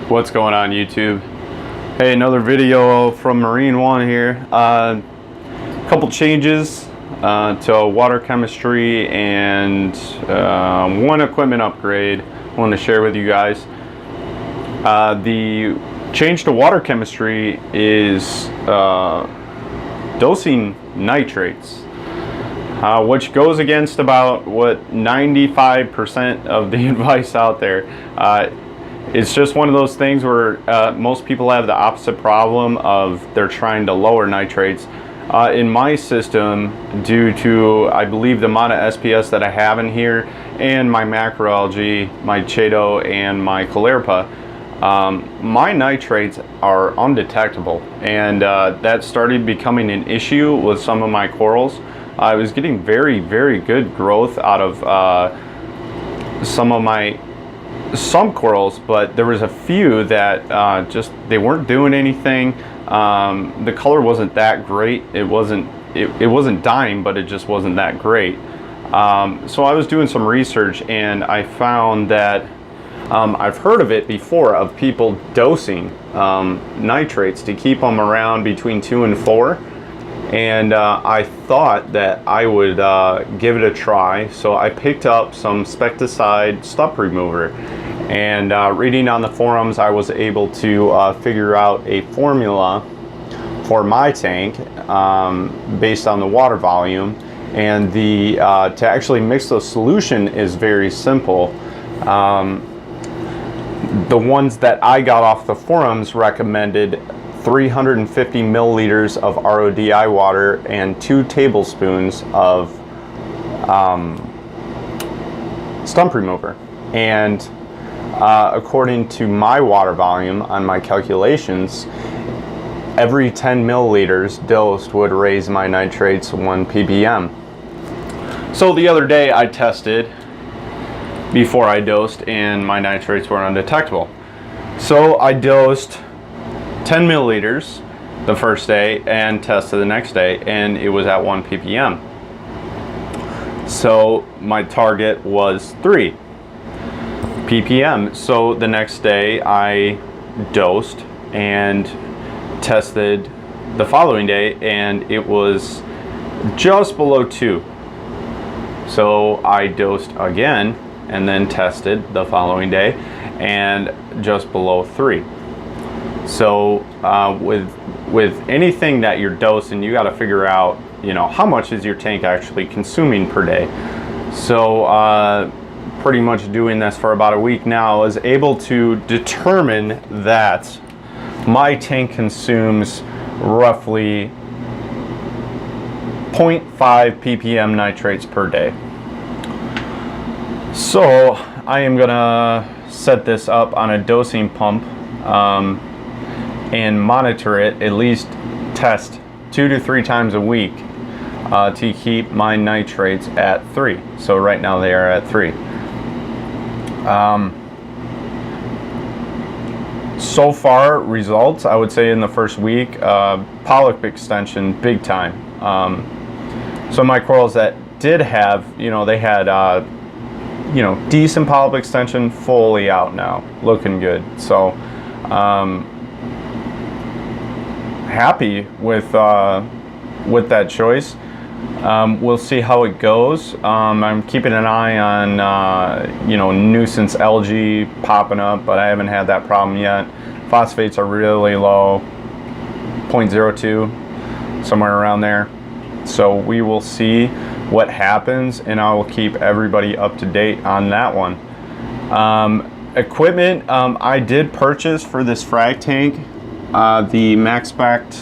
What's going on, YouTube? Hey, another video from Marine One here. Couple changes to water chemistry and one equipment upgrade I want to share with you guys. The change to water chemistry is dosing nitrates, which goes against about what 95% of the advice out there. It's just one of those things where most people have the opposite problem of they're trying to lower nitrates. In my system, due to, I believe, the amount of SPS that I have in here and my macroalgae, my Chaeto, and my Caulerpa, my nitrates are undetectable, and that started becoming an issue with some of my corals. I was getting very good growth out of some corals, but there was a few that just they weren't doing anything. The color wasn't that great. It wasn't dying, but it just wasn't that great. So I was doing some research and I found that I've heard of it before, of people dosing nitrates to keep them around between 2 and 4. And I thought that I would give it a try, so I picked up some Specticide stump remover, and reading on the forums I was able to figure out a formula for my tank based on the water volume, and to actually mix the solution is very simple. The ones that I got off the forums recommended 350 milliliters of RODI water and 2 tablespoons of stump remover. And according to my water volume on my calculations, every 10 milliliters dosed would raise my nitrates 1 ppm. So the other day I tested before I dosed and my nitrates were undetectable. So I dosed 10 milliliters the first day and tested the next day, and it was at 1 ppm. So my target was 3 ppm. So the next day I dosed and tested the following day, and it was just below 2. So I dosed again and then tested the following day, and just below 3. So with anything that you're dosing, you got to figure out, how much is your tank actually consuming per day. So pretty much doing this for about a week now, I was able to determine that my tank consumes roughly 0.5 ppm nitrates per day. So I am gonna set this up on a dosing pump and monitor it, at least test 2 to 3 times a week to keep my nitrates at 3. So right now they are at 3. So far, results, I would say in the first week, polyp extension big time. So my corals that did have, they had decent polyp extension, fully out now, looking good. So happy with that choice. We'll see how it goes. I'm keeping an eye on nuisance algae popping up, but I haven't had that problem yet. Phosphates are really low, 0.02, somewhere around there. So we will see what happens, and I will keep everybody up to date on that one. Equipment, I did purchase for this frag tank the MaxSpect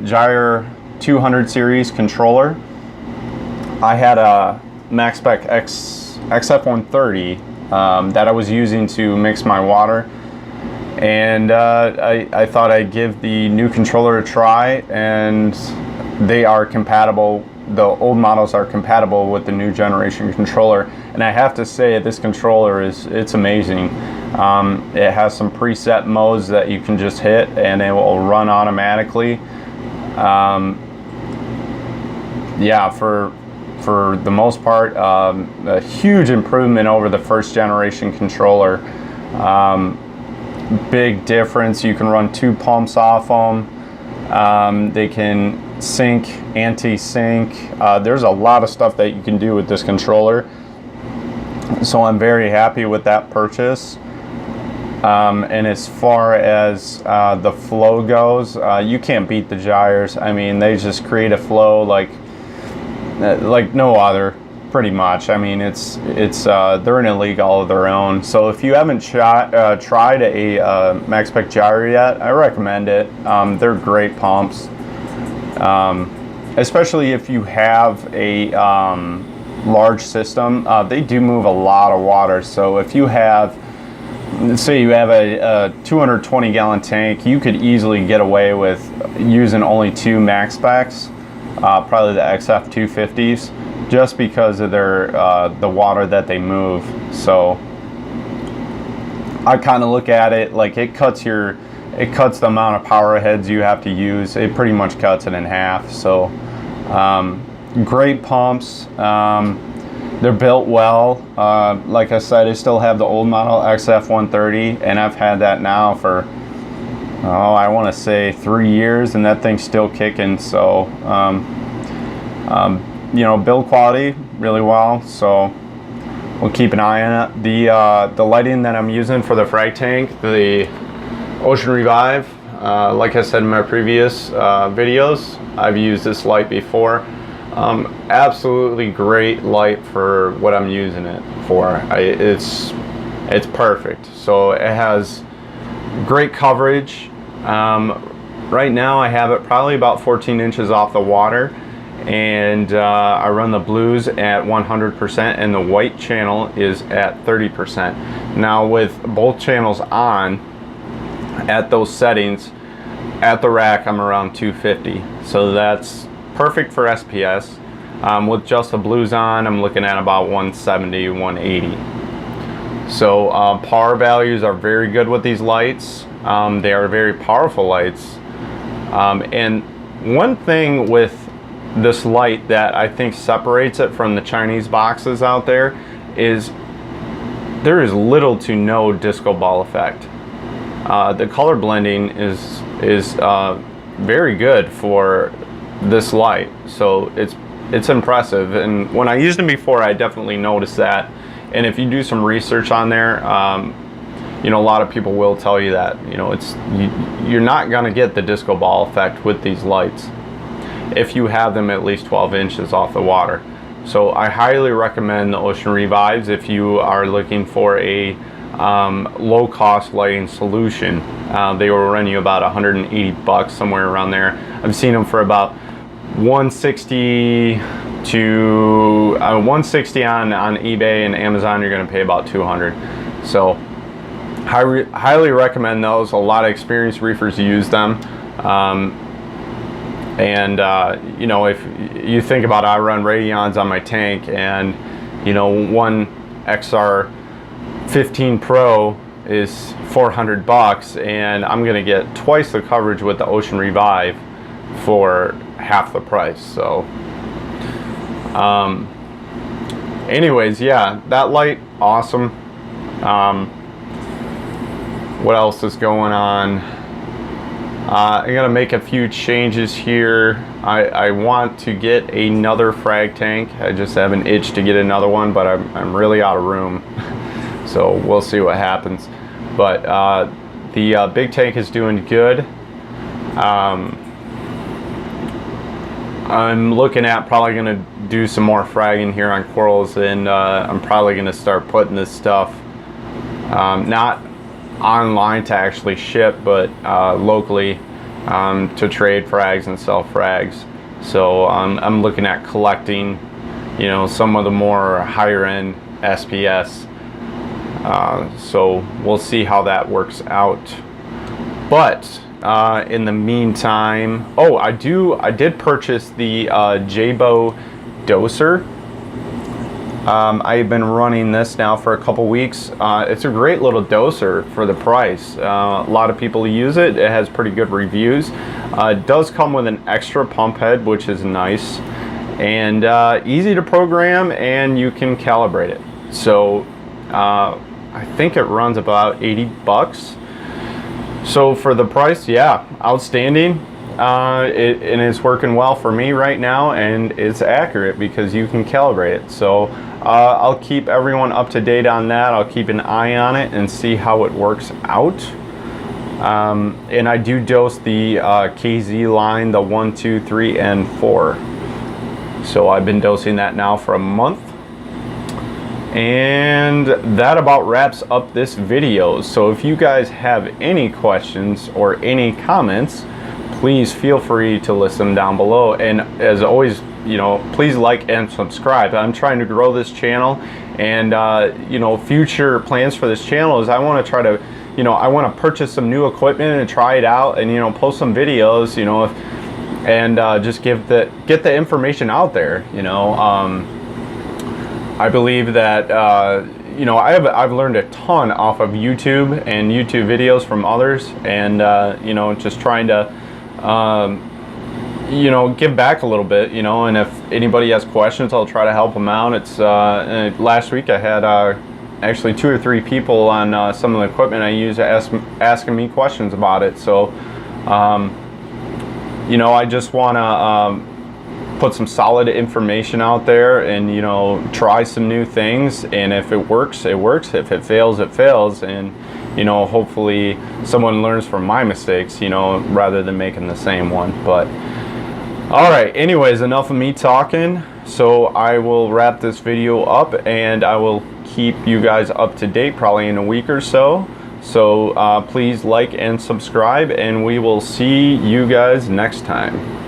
Gyre 200 series controller. I had a MaxSpect XF130 that I was using to mix my water, and I thought I'd give the new controller a try, and they are compatible. The old models are compatible with the new generation controller, and I have to say this controller it's amazing. It has some preset modes that you can just hit and it will run automatically. Yeah, for the most part, a huge improvement over the first generation controller. big difference. You can run 2 pumps off them. They can sync, anti-sync. There's a lot of stuff that you can do with this controller. So I'm very happy with that purchase. And as far as the flow goes, you can't beat the gyres. I mean, they just create a flow like no other, pretty much. I mean, they're in a league all of their own. So if you haven't tried a MaxSpec gyro yet, I recommend it. They're great pumps, especially if you have a large system. They do move a lot of water. So if you have, let's say you have a 220 gallon tank, you could easily get away with using only 2 MaxSpecs, probably the XF250s, just because of their the water that they move. So I kind of look at it like it cuts the amount of power heads you have to use. It pretty much cuts it in half. So great pumps. They're built well. Like I said, I still have the old model XF130, and I've had that now for, I want to say 3 years, and that thing's still kicking. So, you know, build quality really well. So we'll keep an eye on it. The lighting that I'm using for the frag tank, the Ocean Revive, like I said in my previous videos, I've used this light before. Absolutely great light for what I'm using it for. It's perfect. So it has great coverage. Right now I have it probably about 14 inches off the water, and I run the blues at 100% and the white channel is at 30%. Now with both channels on at those settings, at the rack I'm around 250. So that's perfect for SPS. With just the blues on, I'm looking at about 170, 180. So power values are very good with these lights. They are very powerful lights. And one thing with this light that I think separates it from the Chinese boxes out there is little to no disco ball effect. The color blending is very good for this light, so it's impressive. And when I used them before, I definitely noticed that. And if you do some research on there, you know, a lot of people will tell you that, you know, you're not going to get the disco ball effect with these lights if you have them at least 12 inches off the water. So I highly recommend the Ocean Revives if you are looking for a low-cost lighting solution. They will run you about 180 bucks, somewhere around there. I've seen them for about 160 to 160 on eBay, and Amazon you're going to pay about 200. So highly recommend those. A lot of experienced reefers use them. You know, if you think about it, I run Radions on my tank, and you know, one XR15 Pro is 400 bucks, and I'm gonna get twice the coverage with the Ocean Revive for half the price. So anyways, yeah, that light, awesome. What else is going on? I'm gonna make a few changes here. I want to get another frag tank. I just have an itch to get another one, but I'm really out of room. So we'll see what happens. But the big tank is doing good. I'm looking at probably gonna do some more fragging here on corals, and I'm probably gonna start putting this stuff not online to actually ship, but locally to trade frags and sell frags. So I'm looking at collecting, you know, some of the more higher end SPS. So we'll see how that works out. But in the meantime, I did purchase the Jaybo doser. I've been running this now for a couple weeks. It's a great little doser for the price. A lot of people use it. It has pretty good reviews. It does come with an extra pump head, which is nice, and easy to program, and you can calibrate it. So I think it runs about 80 bucks. So for the price, yeah, outstanding. And it's working well for me right now, and it's accurate because you can calibrate it. So I'll keep everyone up to date on that. I'll keep an eye on it and see how it works out. And I do dose the KZ line, the 1, 2, 3, and 4. So I've been dosing that now for a month. And that about wraps up this video. So if you guys have any questions or any comments, please feel free to list them down below. And as always, you know, please like and subscribe. I'm trying to grow this channel, and you know, future plans for this channel is I want to try to, you know, I want to purchase some new equipment and try it out, and you know, post some videos, you know, and just get the information out there. You know, I believe that you know, I've learned a ton off of YouTube and YouTube videos from others, and you know, just trying to you know, give back a little bit, you know, and if anybody has questions, I'll try to help them out. It's last week I had actually 2 or 3 people on some of the equipment I use asking me questions about it. So you know, I just want to put some solid information out there, and you know, try some new things, and if it works, it works. If it fails, it fails. And you know, hopefully someone learns from my mistakes, you know, rather than making the same one. But all right, anyways, enough of me talking. So I will wrap this video up, and I will keep you guys up to date probably in a week or so. So please like and subscribe, and we will see you guys next time.